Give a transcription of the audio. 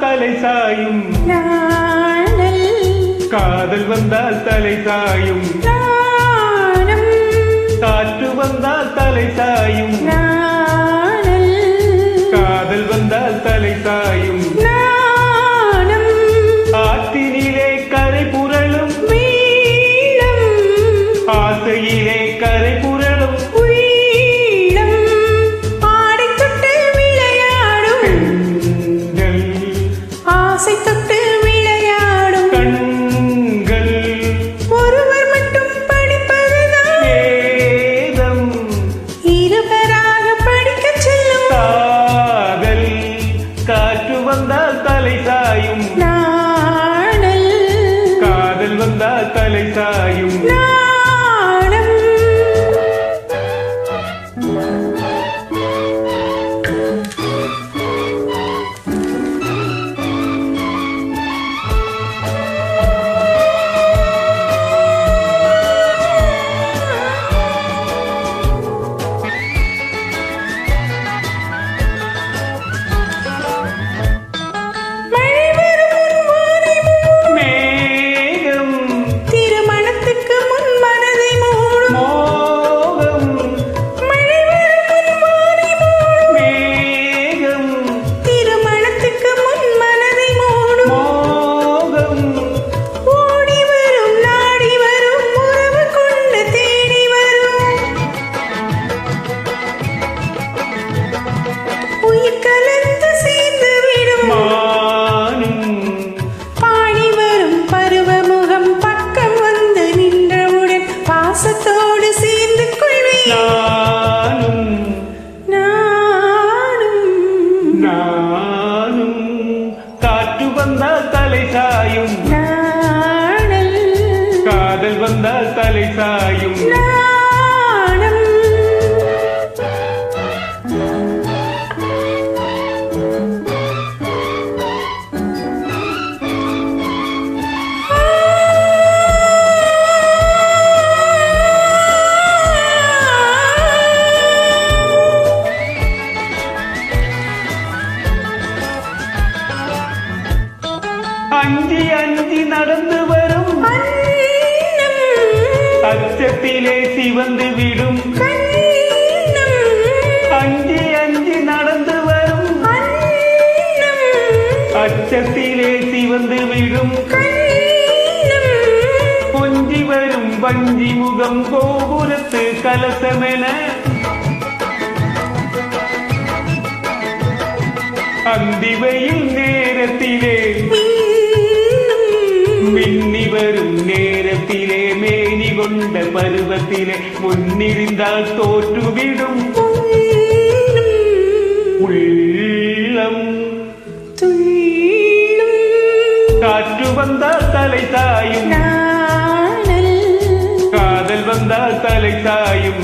தலை சாயும், காதல் வந்தால் தலை சாயும், காற்று வந்தால் தலை சாயும், காதல் வந்தால் தலை சாயும், ஆற்றினிலே கரை புரளும் ஆசையிலே கரை புரளும் ஆசை தொட்டு விளையாடும் கண்கள் ஒருவர் மட்டும் படிப்பதுதான் வேதம், இருவராக படிக்கச் செல்லும் காதல், காற்று வந்தால் தலை சாயும், நாணல், காதல் வந்தால் தலை சாயும், நாணம். பாசத்தோடு சேர்ந்து கொள்வேன் நானும், காற்று வந்தால் தலை சாயும், நாணல், காதல் வந்தால் தலை சாயும், நாணம். அஞ்சி அஞ்சி நடந்து வரும் அச்சத்திலே சிவந்து விடும், அஞ்சி அஞ்சி நடந்து வரும் அச்சத்திலே சிவந்து விடும், கொஞ்சி வரும் வஞ்சி முகம் கோபுரத்து கலசமென அந்திவையில் நேரத்திலே மின்னி வரும் நேரத்திலே மேனி கொண்ட பருவத்திலே முன்னிருந்தால் தோற்றுவிடும் உள்ளம், காற்று வந்தால் தலை சாயும், காதல் வந்தால் தலை சாயும்.